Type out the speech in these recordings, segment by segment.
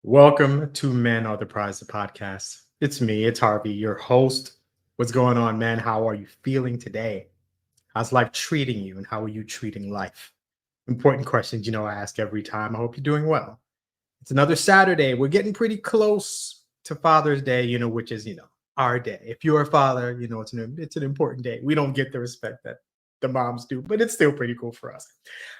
Welcome to Men Are the Prize, the podcast. It's me, it's Harvey, your host. What's going on, man? How are you feeling today? How's life treating you, and how are you treating life? Important questions, I ask every time. I hope you're doing well. It's another Saturday. We're getting pretty close to Father's Day, which is, our day. If you're a father, it's an important day. We don't get the respect that the moms do, but it's still pretty cool for us.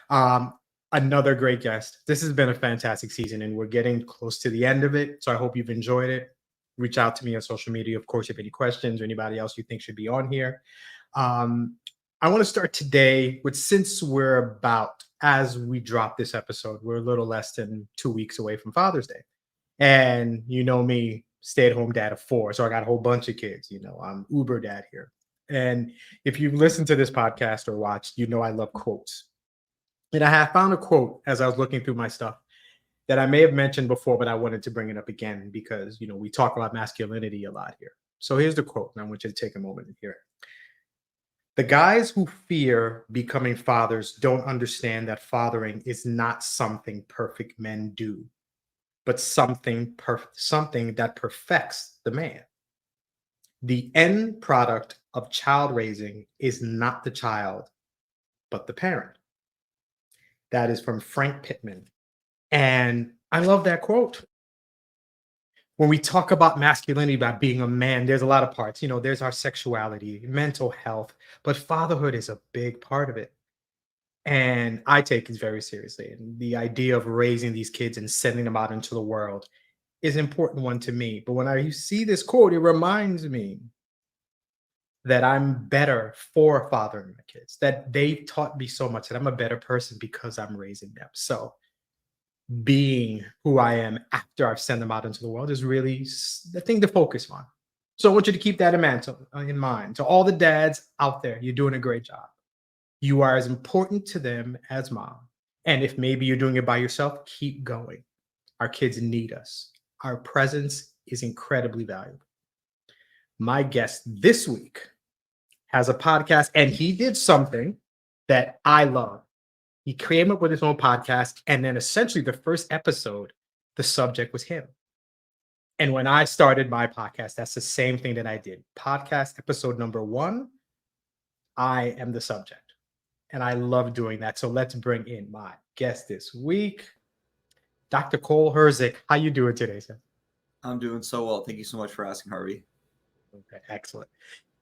Um, Another great guest. This has been a fantastic season, and we're getting close to the end of it. So I hope you've enjoyed it. Reach out to me on social media, of course, if you have any questions or anybody else you think should be on here. Um, I want to start today with, since we're about, as we drop this episode, we're a little less than 2 weeks away from Father's Day. And you know me, stay-at-home dad of four. So I got a whole bunch of kids. I'm Uber dad here. And if you've listened to this podcast or watched, I love quotes. And I have found a quote as I was looking through my stuff that I may have mentioned before, but I wanted to bring it up again because, we talk about masculinity a lot here. So here's the quote, and I want you to take a moment and hear it. The guys who fear becoming fathers don't understand that fathering is not something perfect men do, but something that perfects the man. The end product of child raising is not the child, but the parent. That is from Frank Pittman. And I love that quote. When we talk about masculinity, about being a man, there's a lot of parts. There's our sexuality, mental health, but fatherhood is a big part of it. And I take it very seriously. And the idea of raising these kids and sending them out into the world is an important one to me. But when I see this quote, it reminds me that I'm better for fathering my kids, that they've taught me so much, that I'm a better person because I'm raising them. So being who I am after I've sent them out into the world is really the thing to focus on. So I want you to keep that in mind. To all the dads out there, you're doing a great job. You are as important to them as mom. And if maybe you're doing it by yourself, keep going. Our kids need us. Our presence is incredibly valuable. My guest this week has a podcast, and he did something that I love. He came up with his own podcast, and then essentially the first episode, the subject was him. And when I started my podcast, that's the same thing that I did. Podcast episode number 1, I am the subject. And I love doing that. So let's bring in my guest this week, Dr. Cole Herzik. How you doing today, sir? I'm doing so well. Thank you so much for asking, Harvey. Okay, excellent.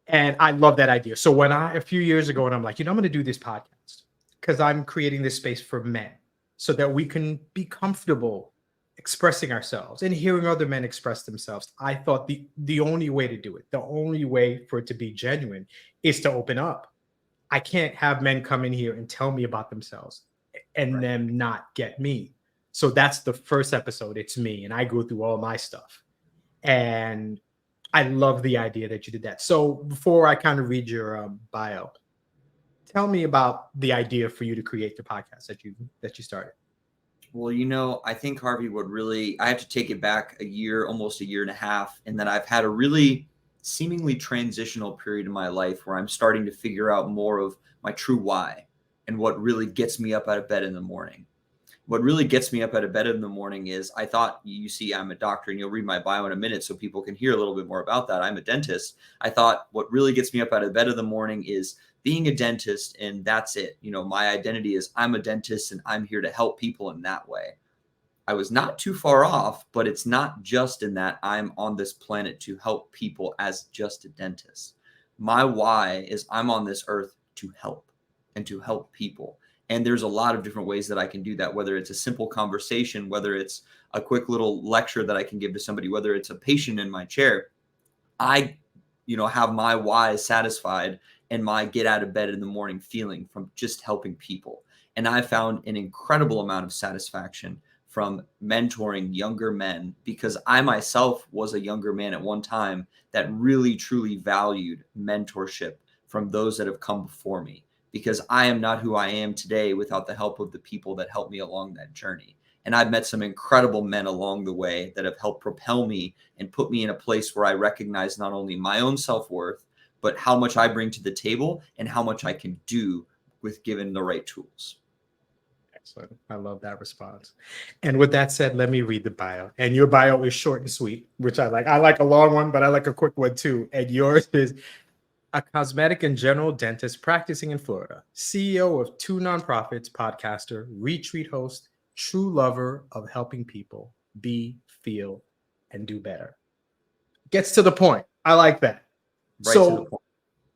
And I love that idea. So when a few years ago, and I'm like, I'm going to do this podcast because I'm creating this space for men so that we can be comfortable expressing ourselves and hearing other men express themselves. I thought the only way to do it, the only way for it to be genuine, is to open up. I can't have men come in here and tell me about themselves and them not get me. So that's the first episode. It's me, and I go through all my stuff. And I love the idea that you did that. So before I kind of read your bio, tell me about the idea for you to create the podcast that you started. Well, I think Harvey I have to take it back a year, almost a year and a half. And then I've had a really seemingly transitional period in my life where I'm starting to figure out more of my true why and what really gets me up out of bed in the morning. What really gets me up out of bed in the morning is I thought, you see, I'm a doctor, and you'll read my bio in a minute so people can hear a little bit more about that. I'm a dentist. I thought what really gets me up out of bed in the morning is being a dentist, and that's it. My identity is I'm a dentist, and I'm here to help people in that way. I was not too far off, but it's not just in that I'm on this planet to help people as just a dentist. My why is I'm on this earth to help and to help people. And there's a lot of different ways that I can do that, whether it's a simple conversation, whether it's a quick little lecture that I can give to somebody, whether it's a patient in my chair. I, have my why satisfied and my get out of bed in the morning feeling from just helping people. And I found an incredible amount of satisfaction from mentoring younger men, because I myself was a younger man at one time that really, truly valued mentorship from those that have come before me, because I am not who I am today without the help of the people that helped me along that journey. And I've met some incredible men along the way that have helped propel me and put me in a place where I recognize not only my own self-worth, but how much I bring to the table and how much I can do with given the right tools. So I love that response. And with that said, let me read the bio. And your bio is short and sweet, which I like. I like a long one, but I like a quick one too. And yours is a cosmetic and general dentist practicing in Florida, CEO of two nonprofits, podcaster, retreat host, true lover of helping people be, feel, and do better. Gets to the point. I like that. Right to the So point.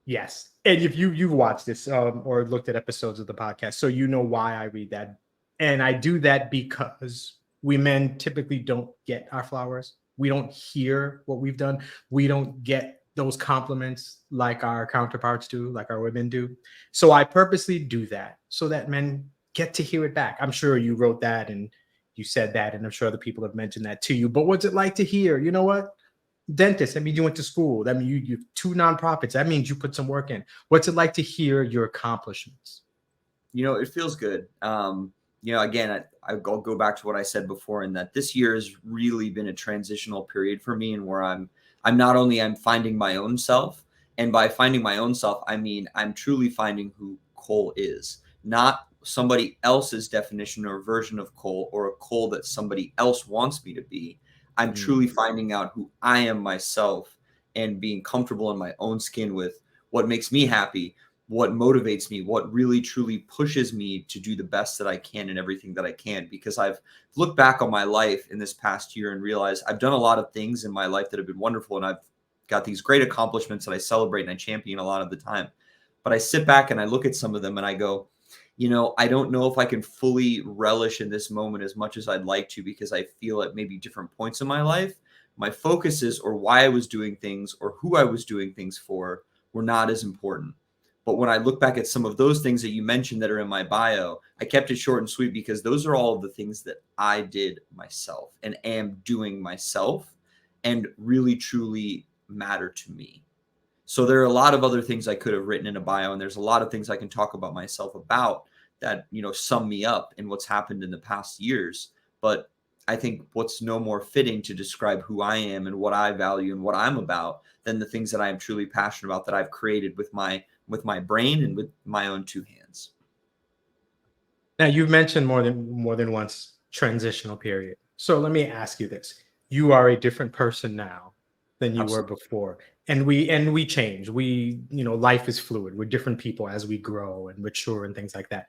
yes, and if you've watched this or looked at episodes of the podcast, so you know why I read that, and I do that because we men typically don't get our flowers. We don't hear what we've done. We don't get those compliments like our counterparts do, like our women do. So I purposely do that so that men get to hear it back. I'm sure you wrote that and you said that, and I'm sure other people have mentioned that to you. But what's it like to hear? You know what? Dentist, that means you went to school. That means you two nonprofits. That means you put some work in. What's it like to hear your accomplishments? It feels good. Again, I'll go back to what I said before, in that this year has really been a transitional period for me, and where I'm not only I'm finding my own self, and by finding my own self, I mean I'm truly finding who Cole is, not somebody else's definition or version of Cole, or a Cole that somebody else wants me to be. I'm Mm. truly finding out who I am myself, and being comfortable in my own skin with what makes me happy, what motivates me, what really truly pushes me to do the best that I can in everything that I can. Because I've looked back on my life in this past year and realized I've done a lot of things in my life that have been wonderful, and I've got these great accomplishments that I celebrate and I champion a lot of the time. But I sit back and I look at some of them and I go, I don't know if I can fully relish in this moment as much as I'd like to, because I feel at maybe different points in my life, my focuses, or why I was doing things, or who I was doing things for, were not as important. But when I look back at some of those things that you mentioned that are in my bio, I kept it short and sweet, because those are all of the things that I did myself and am doing myself, and really truly matter to me. So there are a lot of other things I could have written in a bio, and there's a lot of things I can talk about myself about that, sum me up in what's happened in the past years. But I think what's no more fitting to describe who I am and what I value and what I'm about than the things that I am truly passionate about, that I've created with my brain and with my own two hands. Now you've mentioned more than once transitional period. So let me ask you this: you are a different person now than you were Absolutely. before, and we change. Life is fluid. We're different people as we grow and mature and things like that.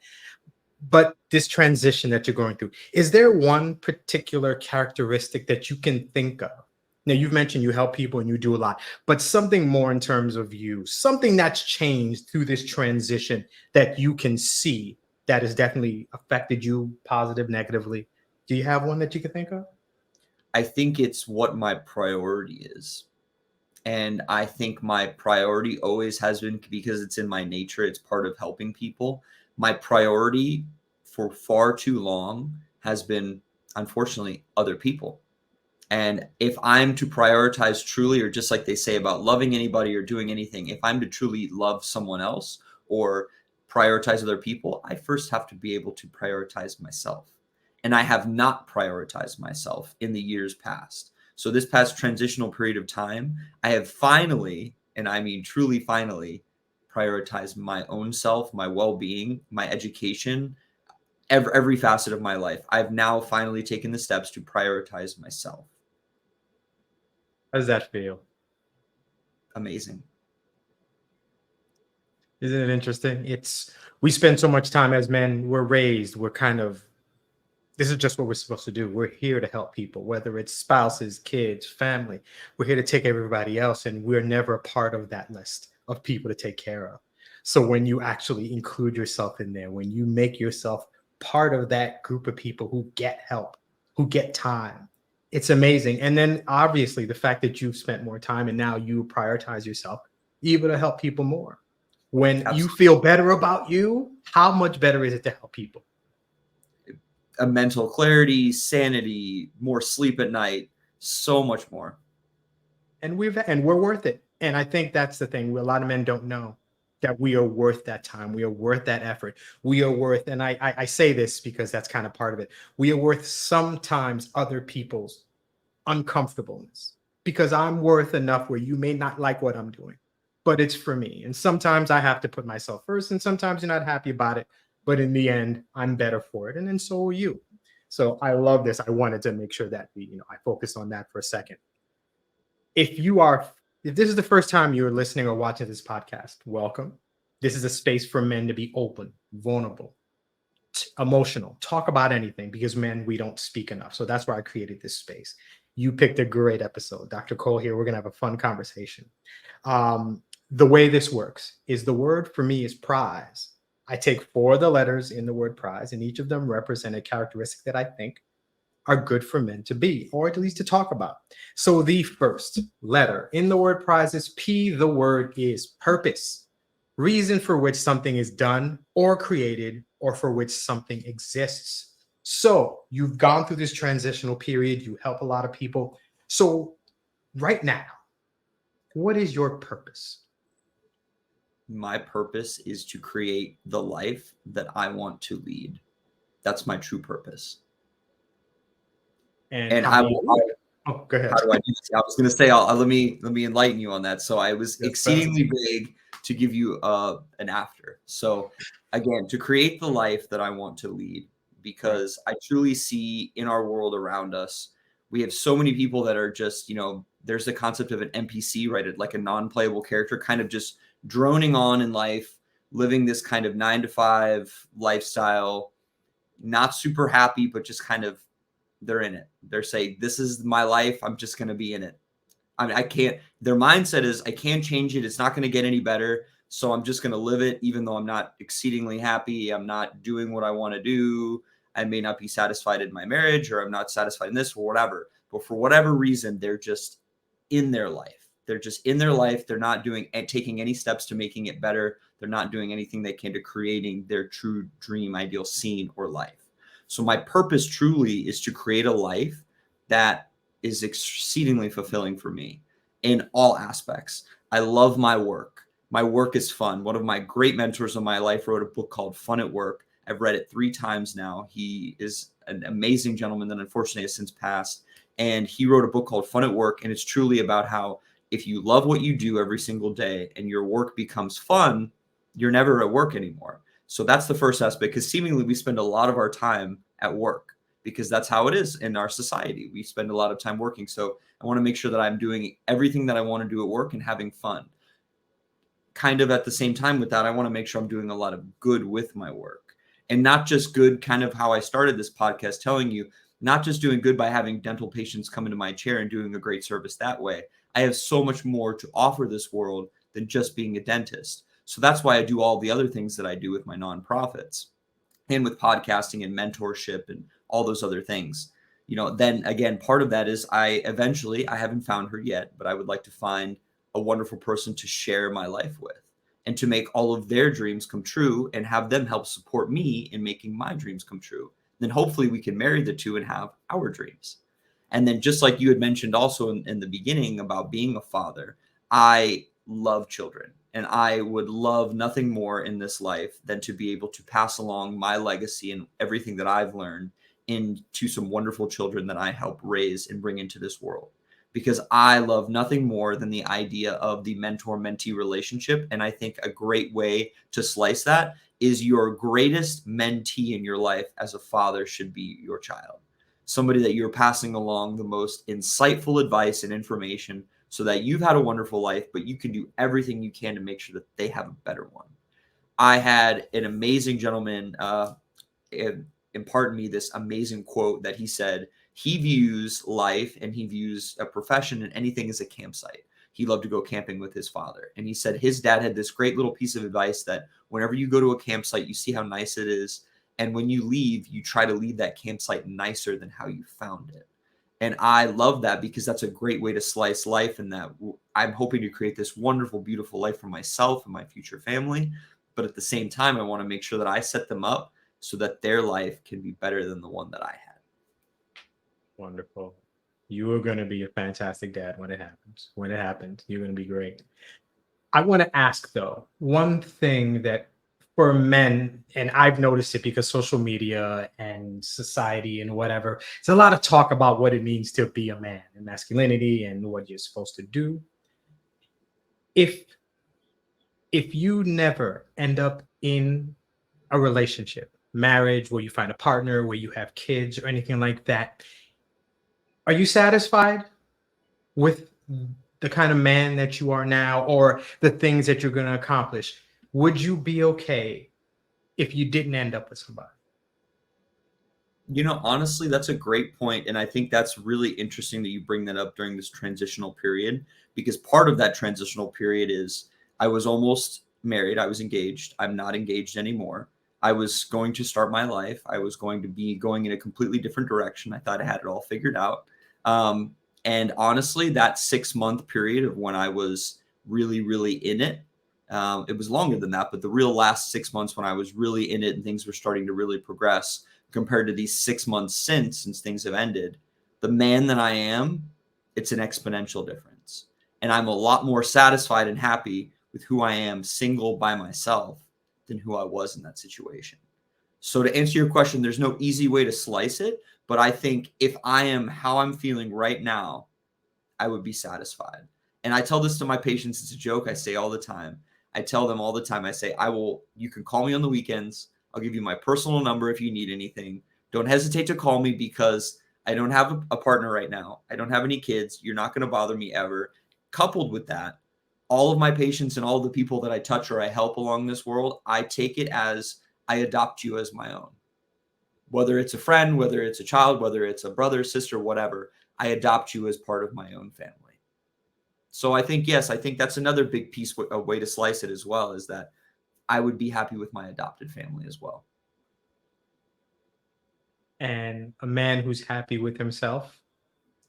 But this transition that you're going through, is there one particular characteristic that you can think of? Now, you've mentioned you help people and you do a lot, but something more in terms of you, something that's changed through this transition that you can see that has definitely affected you positive, negatively. Do you have one that you can think of? I think it's what my priority is. And I think my priority always has been, because it's in my nature, it's part of helping people. My priority for far too long has been, unfortunately, other people. And if I'm to prioritize truly, or just like they say about loving anybody or doing anything, if I'm to truly love someone else or prioritize other people, I first have to be able to prioritize myself. And I have not prioritized myself in the years past. So this past transitional period of time, I have finally, and I mean truly finally, prioritized my own self, my well-being, my education, every facet of my life. I've now finally taken the steps to prioritize myself. How does that feel? Amazing. Isn't it interesting? We spend so much time as men, we're kind of, this is just what we're supposed to do. We're here to help people, whether it's spouses, kids, family. We're here to take everybody else, and we're never a part of that list of people to take care of. So when you actually include yourself in there, when you make yourself part of that group of people who get help, who get time, it's amazing. And then obviously the fact that you've spent more time and now you prioritize yourself, you're able to help people more. When you Absolutely. feel better about you, how much better is it to help people? A mental clarity, sanity, more sleep at night, so much more. And we're worth it. And I think that's the thing. A lot of men don't know that we are worth that time. We are worth that effort. We are worth, and I say this because that's kind of part of it. We are worth sometimes other people's uncomfortableness, because I'm worth enough where you may not like what I'm doing, but it's for me. And sometimes I have to put myself first, and sometimes you're not happy about it. but in the end, I'm better for it. And then so are you. So I love this. I wanted to make sure that I focus on that for a second. If you are, if this is the first time you're listening or watching this podcast, welcome. This is a space for men to be open, vulnerable, emotional, talk about anything, because men, we don't speak enough. So that's why I created this space. You picked a great episode. Dr. Cole here. We're going to have a fun conversation. The way this works is the word for me is prize. I take 4 of the letters in the word prize, and each of them represent a characteristic that I think are good for men to be, or at least to talk about. So the first letter in the word prize is P. The word is purpose, reason for which something is done or created, or for which something exists. So you've gone through this transitional period, you help a lot of people. So right now, what is your purpose? My purpose is to create the life that I want to lead. That's my true purpose. And And how I do you will, do it? Oh, go how ahead. do I do this? I was going to say, let me enlighten you on that. So I was Yes, sir. exceedingly vague to give you an after. So again, to create the life that I want to lead, Right. because I truly see in our world around us, we have so many people that are just, there's the concept of an NPC, right? Like a non-playable character, kind of just droning on in life, living this kind of 9 to 5 lifestyle, not super happy, but just kind of they're in it. They're saying, this is my life. I'm just going to be in it. I mean, I can't, their mindset is, I can't change it. It's not going to get any better. So I'm just going to live it, even though I'm not exceedingly happy. I'm not doing what I want to do. I may not be satisfied in my marriage, or I'm not satisfied in this, or whatever. But for whatever reason, they're just in their life. They're just in their life. They're not doing and taking any steps to making it better. They're not doing anything they can to creating their true dream, ideal scene or life. So my purpose truly is to create a life that is exceedingly fulfilling for me in all aspects. I love my work. My work is fun. One of my great mentors in my life wrote a book called Fun at Work. I've read it 3 times now. He is an amazing gentleman that unfortunately has since passed. And he wrote a book called Fun at Work. And it's truly about how if you love what you do every single day and your work becomes fun, you're never at work anymore. So that's the first aspect, because seemingly we spend a lot of our time at work, because that's how it is in our society. We spend a lot of time working. So I want to make sure that I'm doing everything that I want to do at work and having fun. Kind of at the same time with that, I want to make sure I'm doing a lot of good with my work, and not just good, kind of how I started this podcast telling you, not just doing good by having dental patients come into my chair and doing a great service that way. I have so much more to offer this world than just being a dentist. So that's why I do all the other things that I do with my nonprofits and with podcasting and mentorship and all those other things. Then again, part of that is I haven't found her yet, but I would like to find a wonderful person to share my life with and to make all of their dreams come true and have them help support me in making my dreams come true. Then hopefully we can marry the two and have our dreams. And then, just like you had mentioned also in the beginning about being a father, I love children, and I would love nothing more in this life than to be able to pass along my legacy and everything that I've learned into some wonderful children that I help raise and bring into this world. Because I love nothing more than the idea of the mentor mentee relationship. And I think a great way to slice that is your greatest mentee in your life as a father should be your child, somebody that you're passing along the most insightful advice and information, so that you've had a wonderful life, but you can do everything you can to make sure that they have a better one. I had an amazing gentleman impart me this amazing quote that he said he views life and he views a profession and anything as a campsite. He loved to go camping with his father. And he said his dad had this great little piece of advice that whenever you go to a campsite, you see how nice it is. And when you leave, you try to leave that campsite nicer than how you found it. And I love that, because that's a great way to slice life, and that I'm hoping to create this wonderful, beautiful life for myself and my future family. But at the same time, I want to make sure that I set them up so that their life can be better than the one that I had. Wonderful. You are going to be a fantastic dad when it happens. When it happens, you're going to be great. I want to ask though, one thing that for men, and I've noticed it because social media and society and whatever, it's a lot of talk about what it means to be a man and masculinity and what you're supposed to do. If if you never end up in a relationship, marriage, where you find a partner, where you have kids or anything like that, are you satisfied with the kind of man that you are now or the things that you're going to accomplish? Would you be okay if you didn't end up with somebody? You know, honestly, that's a great point, and I think that's really interesting that you bring that up during this transitional period, because part of that transitional period is I was almost married, I was engaged, I'm not engaged anymore. I was going to start my life. I was going to be going in a completely different direction. I thought I had it all figured out. And honestly, that 6 month period of when I was really, really in it, it was longer than that, but the real last 6 months when I was really in it and things were starting to really progress compared to these 6 months since things have ended, the man that I am, it's an exponential difference. And I'm a lot more satisfied and happy with who I am single by myself than who I was in that situation. So to answer your question, there's no easy way to slice it, but I think if I am how I'm feeling right now, I would be satisfied. And I tell this to my patients, it's a joke I say all the time. I tell them all the time, I say, you can call me on the weekends. I'll give you my personal number if you need anything. Don't hesitate to call me because I don't have a partner right now. I don't have any kids. You're not going to bother me ever. Coupled with that, all of my patients and all the people that I touch or I help along this world, I take it as I adopt you as my own. Whether it's a friend, whether it's a child, whether it's a brother, sister, whatever, I adopt you as part of my own family. So I think, yes, I think that's another big piece, a way to slice it as well, is that I would be happy with my adopted family as well. And a man who's happy with himself,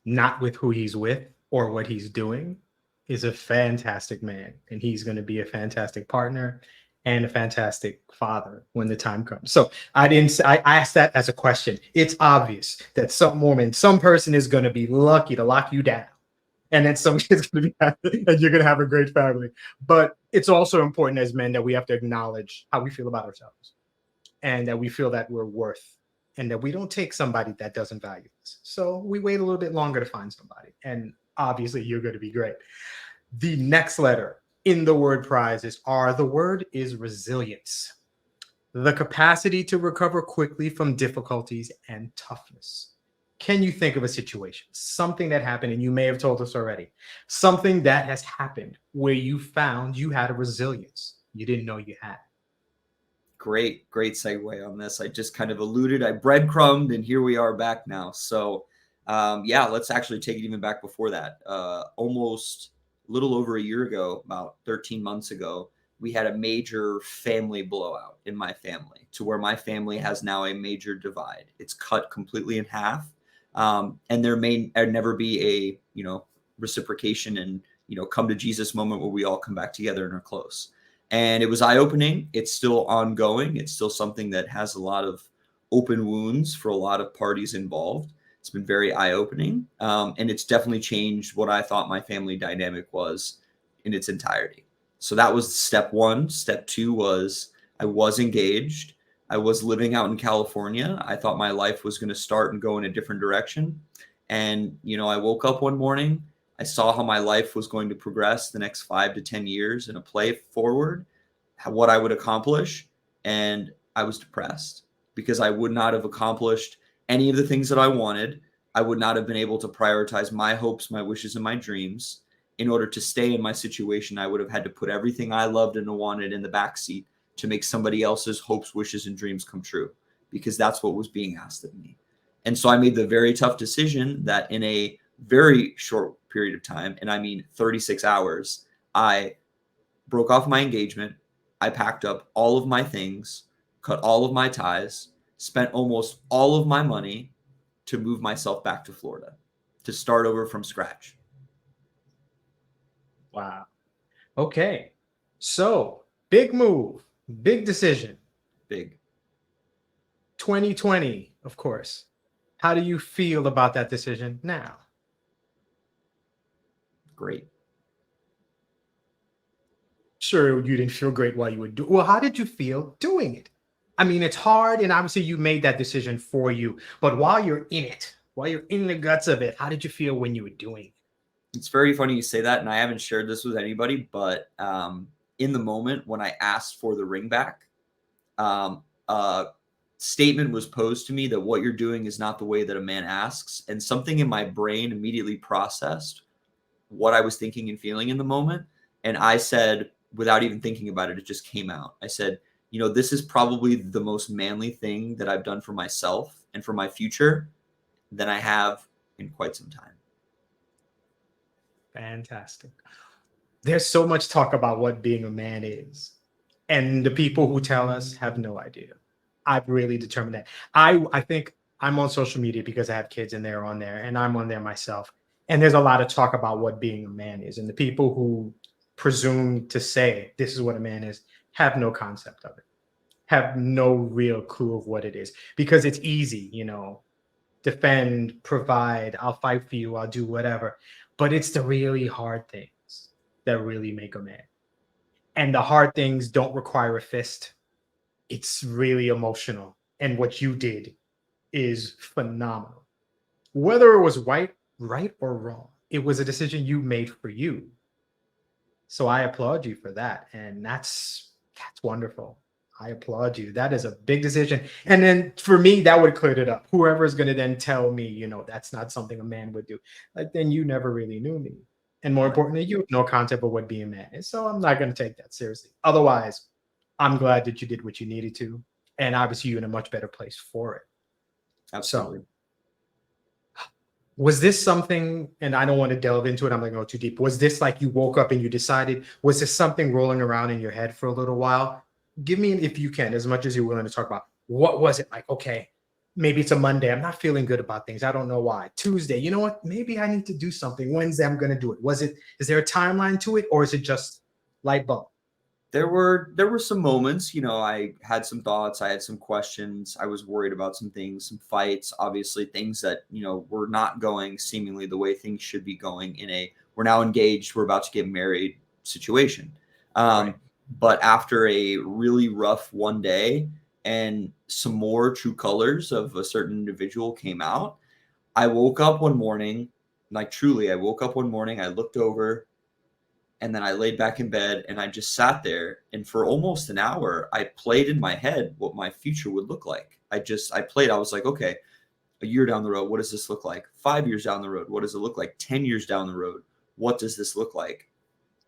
not with who he's with or what he's doing, is a fantastic man. And he's going to be a fantastic partner and a fantastic father when the time comes. So I asked that as a question. It's obvious that some person is going to be lucky to lock you down. And then some kid's going to be happy and you're going to have a great family. But it's also important as men that we have to acknowledge how we feel about ourselves and that we feel that we're worth and that we don't take somebody that doesn't value us. So we wait a little bit longer to find somebody. And obviously, you're going to be great. The next letter in the word prize is R. The word is resilience, the capacity to recover quickly from difficulties and toughness. Can you think of a situation, something that happened, and you may have told us already, something that has happened where you found you had a resilience you didn't know you had? Great segue on this. I just kind of alluded, I breadcrumbed, and here we are back now. So, yeah, let's actually take it even back before that. Almost a little over a year ago, about 13 months ago, we had a major family blowout in my family to where my family has now a major divide. It's cut completely in half. And there may never be a, reciprocation and, come to Jesus moment where we all come back together and are close. And it was eye opening. It's still ongoing. It's still something that has a lot of open wounds for a lot of parties involved. It's been very eye opening. And it's definitely changed what I thought my family dynamic was in its entirety. So that was step one. Step two was I was engaged. I was living out in California. I thought my life was going to start and go in a different direction. And, I woke up one morning. I saw how my life was going to progress the next 5 to 10 years in a play forward, what I would accomplish. And I was depressed because I would not have accomplished any of the things that I wanted. I would not have been able to prioritize my hopes, my wishes, and my dreams. In order to stay in my situation, I would have had to put everything I loved and wanted in the backseat to make somebody else's hopes, wishes, and dreams come true, because that's what was being asked of me. And so I made the very tough decision that in a very short period of time, and I mean 36 hours, I broke off my engagement. I packed up all of my things, cut all of my ties, spent almost all of my money to move myself back to Florida, to start over from scratch. Wow. Okay. So, big move, big decision. Big. 2020, of course. How do you feel about that decision now? Great. Sure, you didn't feel great while you were doing. Well, how did you feel doing it? I mean, it's hard, and obviously you made that decision for you. But while you're in it, while you're in the guts of it, how did you feel when you were doing it? It's very funny you say that, and I haven't shared this with anybody, but in the moment when I asked for the ring back, statement was posed to me that what you're doing is not the way that a man asks. And something in my brain immediately processed what I was thinking and feeling in the moment. And I said, without even thinking about it, it just came out. I said, this is probably the most manly thing that I've done for myself and for my future than I have in quite some time. Fantastic. There's so much talk about what being a man is, and the people who tell us have no idea. I've really determined that. I think I'm on social media because I have kids and they're on there, and I'm on there myself. And there's a lot of talk about what being a man is, and the people who presume to say this is what a man is have no concept of it, have no real clue of what it is, because it's easy, defend, provide, I'll fight for you, I'll do whatever. But it's the really hard things that really make a man. And the hard things don't require a fist. It's really emotional. And what you did is phenomenal. Whether it was right or wrong, it was a decision you made for you. So I applaud you for that. And that's wonderful. I applaud you. That is a big decision. And then for me, that would clear it up. Whoever is going to then tell me, that's not something a man would do, like, then you never really knew me. And more Right. importantly, you have no concept of what being a man is. So I'm not going to take that seriously. Otherwise, I'm glad that you did what you needed to. And obviously, you're in a much better place for it. Absolutely. So, was this something, and I don't want to delve into it, I'm not going to go too deep. Was this like you woke up and you decided, was this something rolling around in your head for a little while? Give me, if you can, as much as you're willing to talk about, what was it like? Okay, maybe it's a Monday. I'm not feeling good about things. I don't know why. Tuesday, you know what? Maybe I need to do something. Wednesday, I'm going to do it. Is there a timeline to it, or is it just light bulb? There were some moments, I had some thoughts, I had some questions, I was worried about some things, some fights, obviously things that, were not going seemingly the way things should be going in we're now engaged, we're about to get married situation. Right. But after a really rough one day and some more true colors of a certain individual came out, I woke up one morning, like truly, I woke up one morning, I looked over, and then I laid back in bed and I just sat there. And for almost an hour, I played in my head what my future would look like. I was like, okay, a year down the road, what does this look like? 5 years down the road, what does it look like? 10 years down the road, what does this look like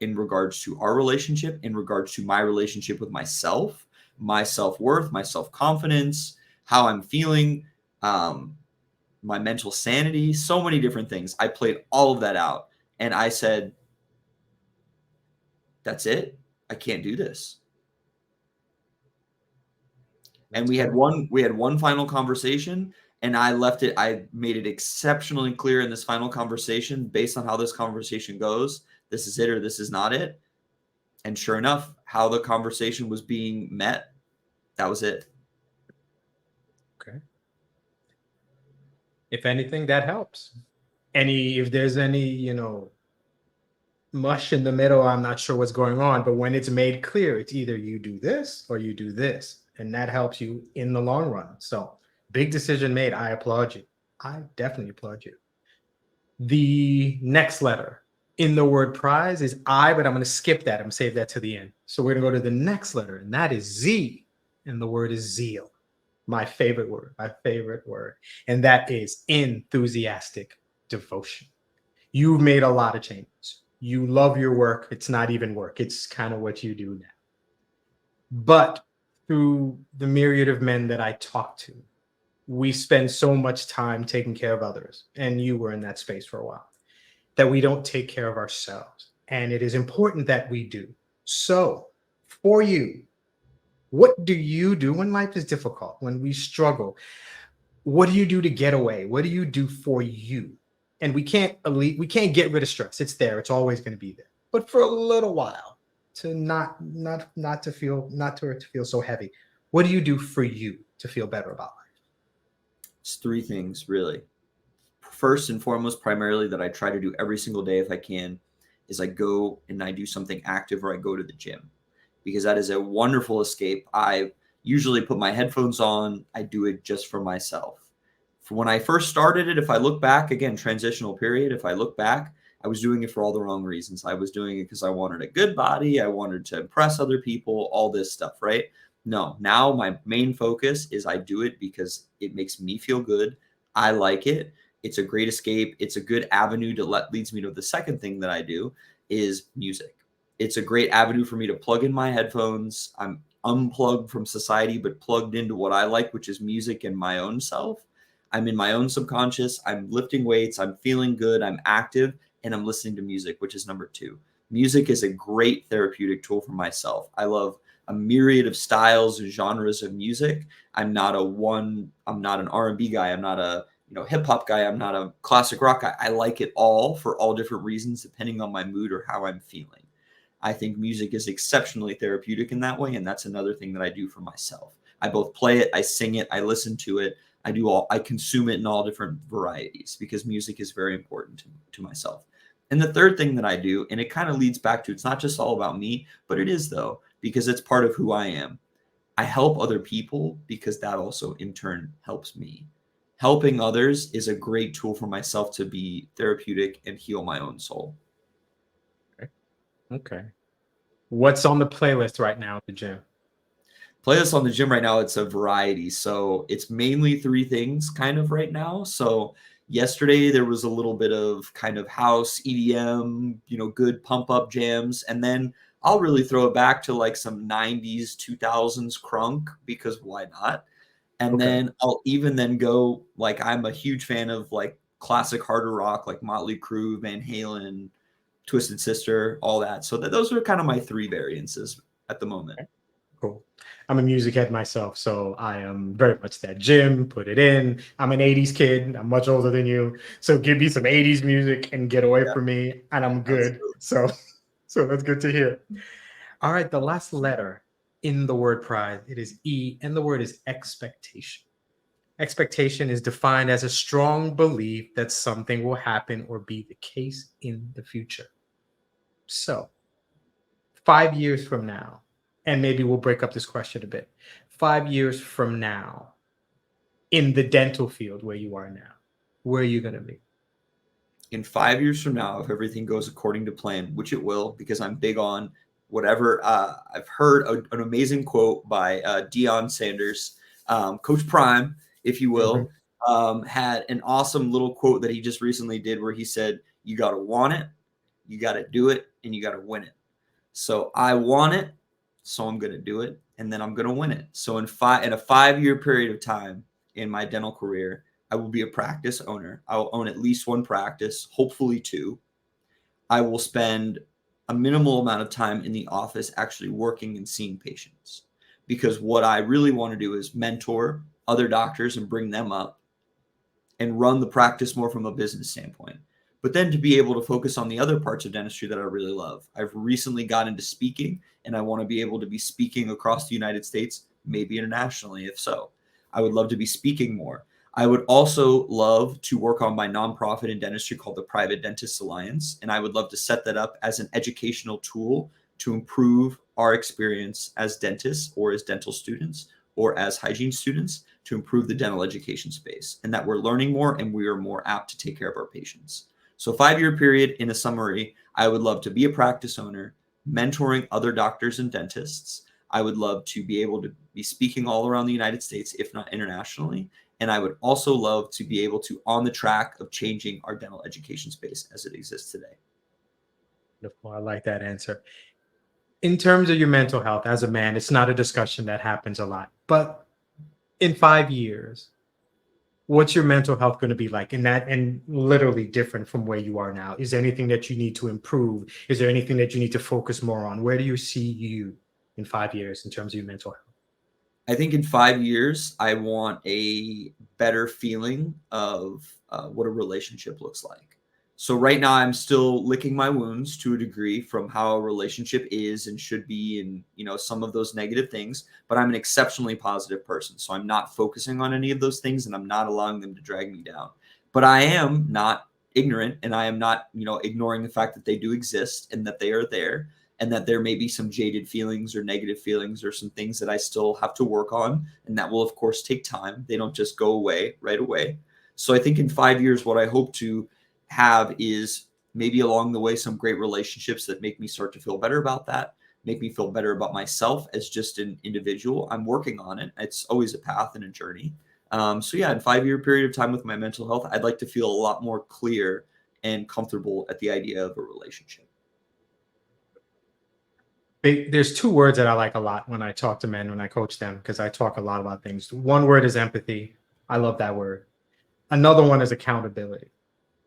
in regards to our relationship, in regards to my relationship with myself, my self-worth, my self-confidence, how I'm feeling, my mental sanity, so many different things. I played all of that out. And I said, that's it. I can't do this. And we had one final conversation, and I made it exceptionally clear in this final conversation, based on how this conversation goes, this is it or this is not it. And sure enough, how the conversation was being met, that was it. Okay. If anything, that helps. If there's any, mush in the middle, I'm not sure what's going on. But when it's made clear, it's either you do this or you do this. And that helps you in the long run. So, big decision made. I applaud you. I definitely applaud you. The next letter in the word prize is I, but I'm going to skip that. I'm going to save that to the end. So, we're going to go to the next letter, and that is Z. And the word is zeal. My favorite word, And that is enthusiastic devotion. You've made a lot of changes. You love your work. It's not even work. It's kind of what you do now. But through the myriad of men that I talk to, we spend so much time taking care of others. And you were in that space for a while, that we don't take care of ourselves. And it is important that we do. So for you, what do you do when life is difficult, when we struggle? What do you do to get away? What do you do for you? And we can't get rid of stress. It's there. It's always going to be there. But for a little while, to not to feel so heavy. What do you do for you to feel better about life? It's three things, really. First and foremost, primarily that I try to do every single day if I can, is I go and I do something active, or I go to the gym, because that is a wonderful escape. I usually put my headphones on. I do it just for myself. For when I first started it, if I look back, again, transitional period, if I look back, I was doing it for all the wrong reasons. I was doing it because I wanted a good body. I wanted to impress other people, all this stuff, right? No, now my main focus is I do it because it makes me feel good. I like it. It's a great escape. It's a good avenue to leads me to the second thing that I do is music. It's a great avenue for me to plug in my headphones. I'm unplugged from society, but plugged into what I like, which is music and my own self. I'm in my own subconscious. I'm lifting weights. I'm feeling good. I'm active and I'm listening to music, which is number two. Music is a great therapeutic tool for myself. I love a myriad of styles and genres of music. I'm not an R&B guy. I'm not a hip hop guy. I'm not a classic rock guy. I like it all for all different reasons, depending on my mood or how I'm feeling. I think music is exceptionally therapeutic in that way. And that's another thing that I do for myself. I both play it, I sing it, I listen to it. I consume it in all different varieties because music is very important to myself. And the third thing that I do, and it kind of leads back to, it's not just all about me, but it is though, because it's part of who I am. I help other people because that also in turn helps me. Helping others is a great tool for myself to be therapeutic and heal my own soul. Okay. Okay. What's on the playlist right now at the gym? Playlist on the gym right now, it's a variety. So it's mainly three things kind of right now. So yesterday there was a little bit of kind of house EDM, good pump up jams. And then I'll really throw it back to like some 90s, 2000s crunk because why not? And Okay. then I'll even then go like I'm a huge fan of like classic harder rock like Motley Crue, Van Halen, Twisted Sister, all that. So those are kind of my three variances at the moment. Okay. Cool. I'm a music head myself, so I am very much that gym, put it in. I'm an 80s kid. I'm much older than you. So give me some 80s music and get away Yeah, from me, and I'm good. absolutely. So that's good to hear. All right, the last letter in the word prize, it is E, and the word is expectation. Expectation is defined as a strong belief that something will happen or be the case in the future. So, 5 years from now, and maybe we'll break up this question a bit. 5 years from now, in the dental field where you are now, where are you going to be? In 5 years from now, if everything goes according to plan, which it will, because I'm big on whatever. I've heard an amazing quote by Deion Sanders, Coach Prime, if you Mhm. will, had an awesome little quote that he just recently did where he said, "You got to want it, you got to do it, and you got to win it." So I want it, so I'm going to do it, and then I'm going to win it. So in a 5 year period of time in my dental career, I will be a practice owner. I will own at least one practice, hopefully two. I will spend a minimal amount of time in the office actually working and seeing patients. Because what I really want to do is mentor other doctors and bring them up and run the practice more from a business standpoint. But then to be able to focus on the other parts of dentistry that I really love. I've recently got into speaking and I want to be able to be speaking across the United States, maybe internationally, if so. I would love to be speaking more. I would also love to work on my nonprofit in dentistry called the Private Dentists Alliance. And I would love to set that up as an educational tool to improve our experience as dentists or as dental students or as hygiene students to improve the dental education space and that we're learning more and we are more apt to take care of our patients. So 5 year period in a summary, I would love to be a practice owner, mentoring other doctors and dentists. I would love to be able to be speaking all around the United States, if not internationally. And I would also love to be able to on the track of changing our dental education space as it exists today. Wonderful. I like that answer. In terms of your mental health as a man, it's not a discussion that happens a lot. But in 5 years, what's your mental health going to be like in that and literally different from where you are now? Is there anything that you need to improve? Is there anything that you need to focus more on? Where do you see you in 5 years in terms of your mental health? I think in 5 years, I want a better feeling of what a relationship looks like. So right now, I'm still licking my wounds to a degree from how a relationship is and should be, and some of those negative things. But I'm an exceptionally positive person, so I'm not focusing on any of those things, and I'm not allowing them to drag me down. But I am not ignorant, and I am not ignoring the fact that they do exist and that they are there and that there may be some jaded feelings or negative feelings or some things that I still have to work on. And that will, of course, take time. They don't just go away right away. So I think in 5 years, what I hope to have is maybe along the way some great relationships that make me start to feel better about that. make me feel better about myself as just an individual. I'm working on it. It's always a path and a journey. So yeah, in 5 year period of time with my mental health, I'd like to feel a lot more clear and comfortable at the idea of a relationship. There's two words that I like a lot when I talk to men, when I coach them, because I talk a lot about things. One word is empathy. I love that word. Another one is accountability.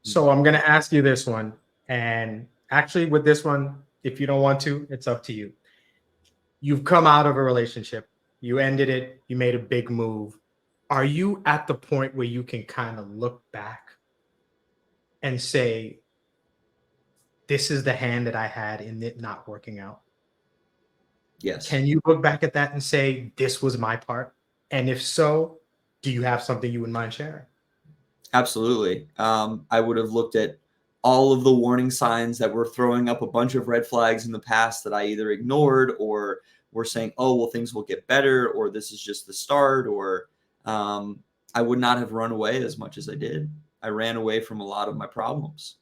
So I'm going to ask you this one. And actually, with this one, if you don't want to, it's up to you. You've come out of a relationship, you ended it, you made a big move. Are you at the point where you can kind of look back and say, this is the hand that I had in it not working out? Yes. Can you look back at that and say, this was my part? And if so, do you have something you wouldn't mind sharing? Absolutely. I would have looked at all of the warning signs that were throwing up a bunch of red flags in the past that I either ignored or were saying, oh, well, things will get better, or this is just the start, or I would not have run away as much as I did. I ran away from a lot of my problems.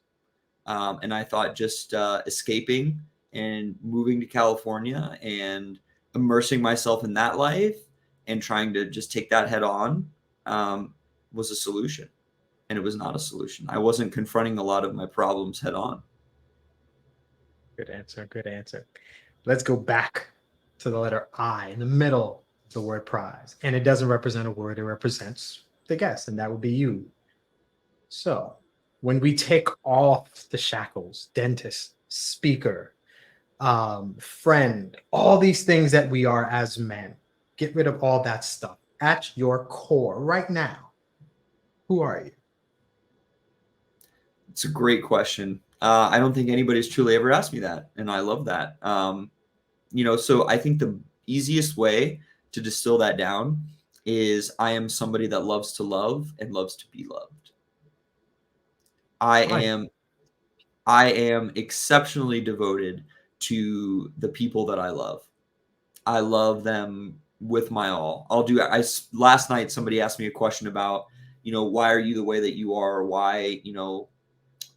And I thought just escaping and moving to California and immersing myself in that life and trying to just take that head on was a solution, and it was not a solution. I wasn't confronting a lot of my problems head on. Good answer. Good answer. Let's go back to the letter I in the middle of the word prize. And it doesn't represent a word, it represents the guest, and that would be you. So when we take off the shackles, dentist, speaker, friend, all these things that we are as men, get rid of all that stuff. At your core, right now, who are you? It's a great question. I don't think anybody's truly ever asked me that, and I love that. So I think the easiest way to distill that down is I am somebody that loves to love and loves to be loved. I I am I am exceptionally devoted to the people that I love. I love them with my all. Last night somebody asked me a question about, why are you the way that you are? Why,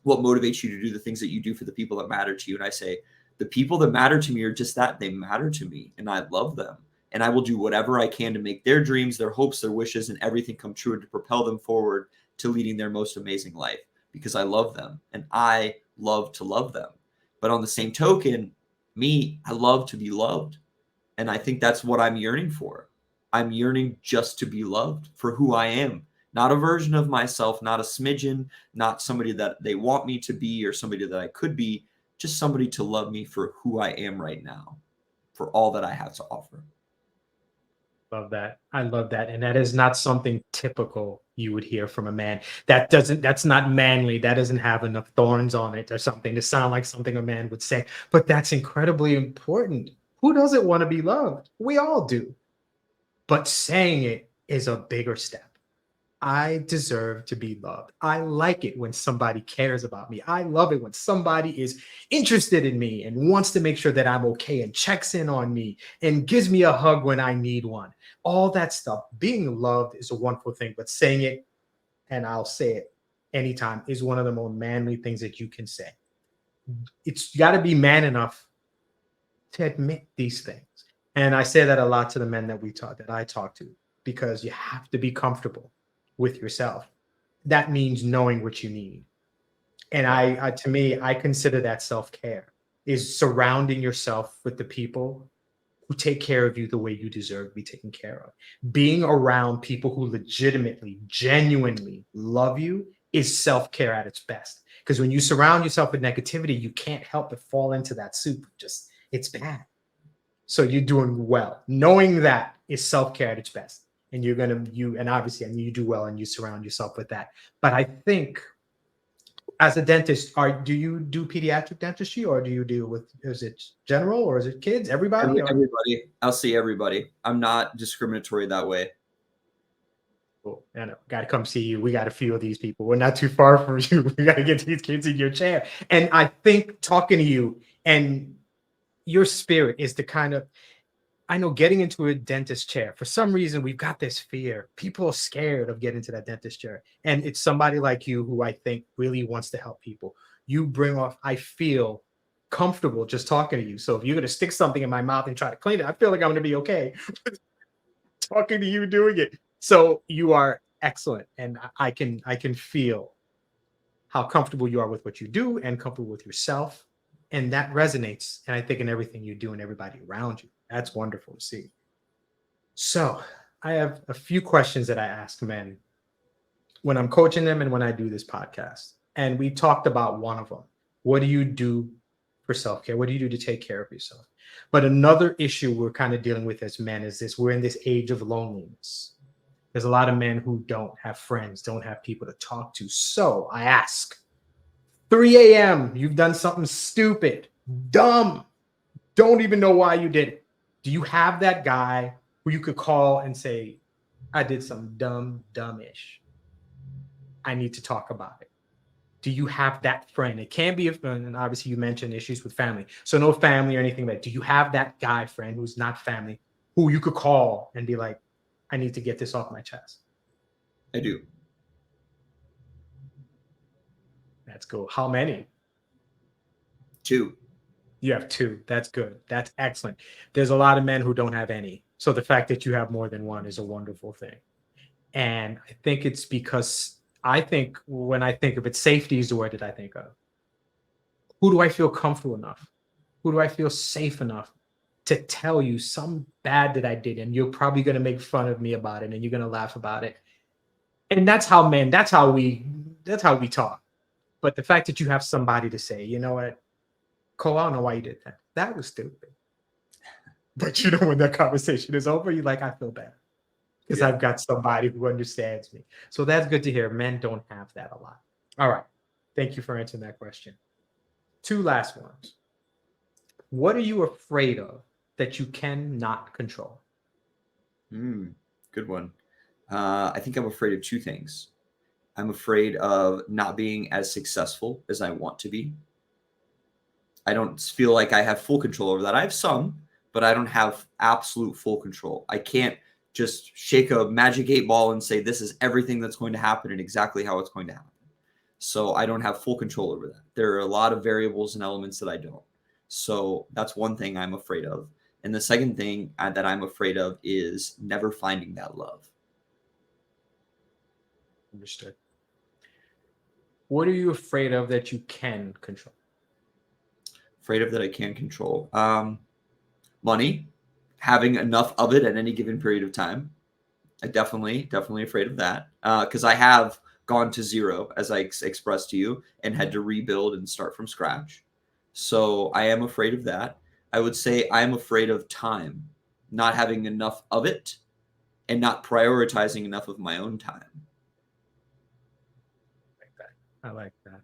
what motivates you to do the things that you do for the people that matter to you? And I say, the people that matter to me are just that. They matter to me and I love them. And I will do whatever I can to make their dreams, their hopes, their wishes, and everything come true and to propel them forward to leading their most amazing life because I love them and I love to love them. But on the same token, I love to be loved. And I think that's what I'm yearning for. I'm yearning just to be loved for who I am, not a version of myself, not a smidgen, not somebody that they want me to be or somebody that I could be, just somebody to love me for who I am right now, for all that I have to offer. love that. I love that. And that is not something typical you would hear from a man. That's not manly. That doesn't have enough thorns on it or something to sound like something a man would say. But that's incredibly important. Who doesn't want to be loved? We all do. But saying it is a bigger step. I deserve to be loved. I like it when somebody cares about me. I love it when somebody is interested in me and wants to make sure that I'm okay and checks in on me and gives me a hug when I need one. All that stuff. Being loved is a wonderful thing, but saying it, and I'll say it anytime, is one of the more manly things that you can say. It's got to be man enough to admit these things. And I say that a lot to the men that I talk to, because you have to be comfortable with yourself. That means knowing what you need. And to me, I consider that self-care is surrounding yourself with the people who take care of you the way you deserve to be taken care of. Being around people who legitimately, genuinely love you is self-care at its best. Because when you surround yourself with negativity, you can't help but fall into that soup. Just it's bad. So you're doing well. Knowing that is self-care at its best. And and obviously, and you do well and you surround yourself with that. But I think as a dentist, do you do pediatric dentistry or do you deal with, is it general or is it kids, everybody? Or Everybody, I'll see everybody. I'm not discriminatory that way. cool. I know, got to come see you. We got a few of these people. We're not too far from you. We got to get these kids in your chair. And I think talking to you and your spirit is the kind of, I know getting into a dentist chair, for some reason, we've got this fear. People are scared of getting into that dentist chair. And it's somebody like you who I think really wants to help people. You bring off, I feel, comfortable just talking to you. So if you're going to stick something in my mouth and try to clean it, I feel like I'm going to be okay talking to you doing it. So you are excellent. And I can feel how comfortable you are with what you do and comfortable with yourself. And that resonates. And I think in everything you do and everybody around you. That's wonderful to see. So I have a few questions that I ask men when I'm coaching them and when I do this podcast. And we talked about one of them. What do you do for self care? What do you do to take care of yourself? But another issue we're kind of dealing with as men is this: we're in this age of loneliness. There's a lot of men who don't have friends, don't have people to talk to. So I ask, 3 a.m., you've done something stupid, dumb, don't even know why you did it. Do you have that guy who you could call and say, I did something dumb, dumbish? I need to talk about it. Do you have that friend? It can be, and obviously you mentioned issues with family. So no family or anything like that. Do you have that guy friend who's not family who you could call and be like, I need to get this off my chest? I do. That's cool. How many? 2. You have 2. That's good. That's excellent. There's a lot of men who don't have any. So the fact that you have more than one is a wonderful thing. And I think it's because I think when I think of it, safety is the word that I think of. Who do I feel comfortable enough? Who do I feel safe enough to tell you some bad that I did? And you're probably going to make fun of me about it and you're going to laugh about it. And that's how men, that's how we talk. But the fact that you have somebody to say, you know what, Cole, I don't know why you did that. That was stupid. But you know, when that conversation is over, you're like, I feel bad because Yeah. I've got somebody who understands me. So that's good to hear. Men don't have that a lot. All right. Thank you for answering that question. 2 last ones. What are you afraid of that you cannot control? Good one. I think I'm afraid of 2 things. I'm afraid of not being as successful as I want to be. I don't feel like I have full control over that. I have some, but I don't have absolute full control. I can't just shake a magic 8 ball and say this is everything that's going to happen and exactly how it's going to happen. So I don't have full control over that. There are a lot of variables and elements that I don't. So that's one thing I'm afraid of. And the second thing that I'm afraid of is never finding that love. Understood. What are you afraid of that you can control? Afraid of that I can't control. Money, having enough of it at any given period of time. I definitely afraid of that because I have gone to zero, as I expressed to you, and had to rebuild and start from scratch. So I am afraid of that. I would say I'm afraid of time, not having enough of it and not prioritizing enough of my own time. Like that. I like that.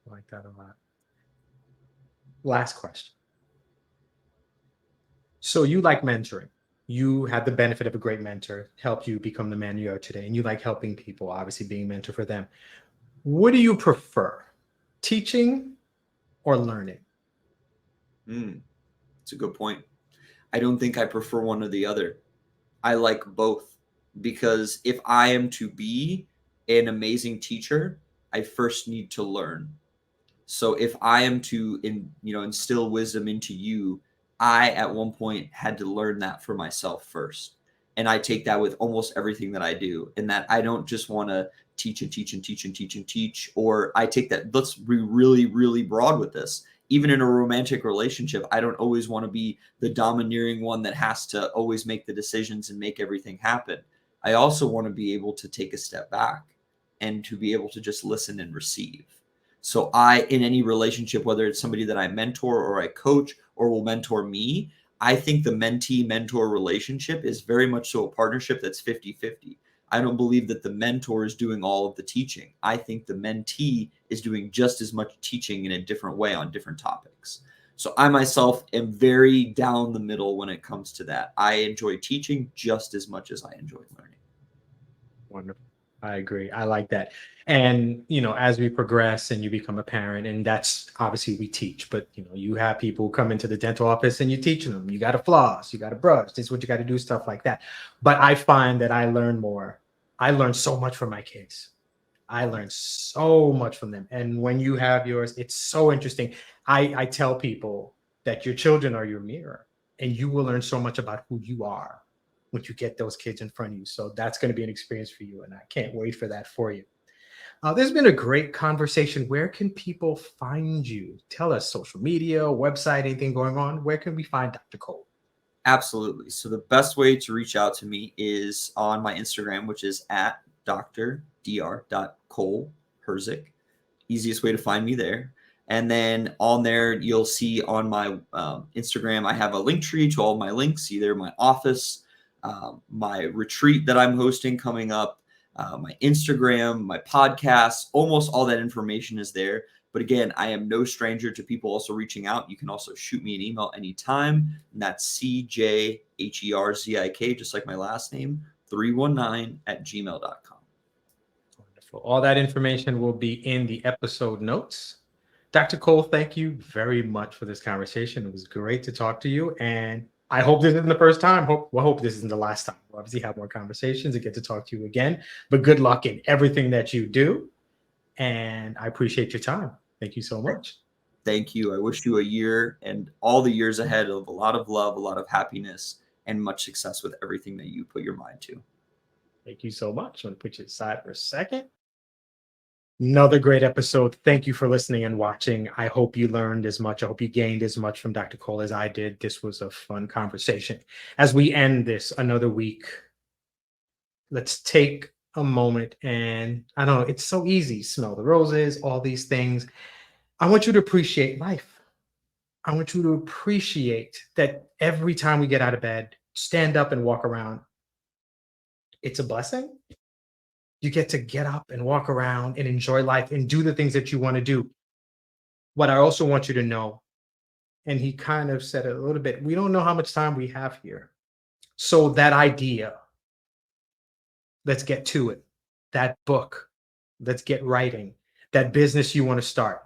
I like that a lot. Last question. So you like mentoring. You had the benefit of a great mentor, helped you become the man you are today, and you like helping people, obviously being a mentor for them. What do you prefer, teaching or learning? It's a good point. I don't think I prefer one or the other. I like both because if I am to be an amazing teacher, I first need to learn. So if I am to instill wisdom into you, I at one point had to learn that for myself first. And I take that with almost everything that I do. And that I don't just want to teach and teach and teach and teach and teach. Or I take that, let's be really, really broad with this. Even in a romantic relationship, I don't always want to be the domineering one that has to always make the decisions and make everything happen. I also want to be able to take a step back and to be able to just listen and receive. So in any relationship, whether it's somebody that I mentor or I coach or will mentor me, I think the mentee mentor relationship is very much so a partnership that's 50-50. I don't believe that the mentor is doing all of the teaching. I think the mentee is doing just as much teaching in a different way on different topics. So I myself am very down the middle when it comes to that. I enjoy teaching just as much as I enjoy learning. Wonderful. I agree. I like that. And, as we progress and you become a parent, and that's obviously we teach, but, you have people come into the dental office and you're teaching them, you got to floss, you got to brush, this is what you got to do, stuff like that. But I find that I learn more. I learn so much from my kids. I learned so much from them. And when you have yours, it's so interesting. I tell people that your children are your mirror, and you will learn so much about who you are when you get those kids in front of you. So that's going to be an experience for you. And I can't wait for that for you. There's been a great conversation. Where can people find you? Tell us, social media, website, anything going on. Where can we find Dr. Cole? Absolutely. So the best way to reach out to me is on my Instagram, which is at Dr.Cole Herzik. Easiest way to find me there. And then on there, you'll see on my Instagram, I have a link tree to all my links, either my office, my retreat that I'm hosting coming up, my Instagram, my podcast, almost all that information is there. But again, I am no stranger to people also reaching out. You can also shoot me an email anytime. And that's CJHERZIK, just like my last name, 319@gmail.com. Wonderful. All that information will be in the episode notes. Dr. Cole, thank you very much for this conversation. It was great to talk to you. And I hope this isn't the first time. Hope this isn't the last time. We'll obviously have more conversations and get to talk to you again. But good luck in everything that you do. And I appreciate your time. Thank you so much. Thank you. I wish you a year and all the years ahead of a lot of love, a lot of happiness, and much success with everything that you put your mind to. Thank you so much. I'm going to put you aside for a second. Another great episode. Thank you for listening and watching. I hope you learned as much. I hope you gained as much from Dr. Cole as I did. This was a fun conversation. As we end this another week, let's take a moment and I don't know, it's so easy. Smell the roses, all these things. I want you to appreciate life. I want you to appreciate that every time we get out of bed, stand up and walk around. It's a blessing. You get to get up and walk around and enjoy life and do the things that you want to do. What I also want you to know, and he kind of said it a little bit, we don't know how much time we have here. So that idea, let's get to it. That book, let's get writing. That business you want to start,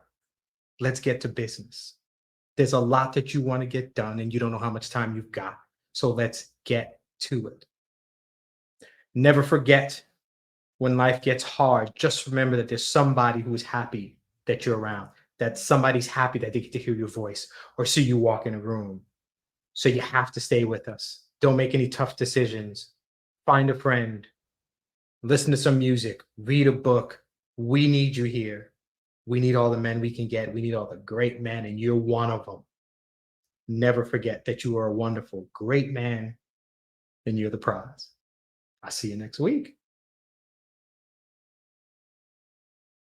let's get to business. There's a lot that you want to get done and you don't know how much time you've got. So let's get to it. Never forget, when life gets hard, just remember that there's somebody who's happy that you're around, that somebody's happy that they get to hear your voice or see you walk in a room. So you have to stay with us. Don't make any tough decisions. Find a friend, listen to some music, read a book. We need you here. We need all the men we can get. We need all the great men, and you're one of them. Never forget that you are a wonderful, great man, and you're the prize. I'll see you next week.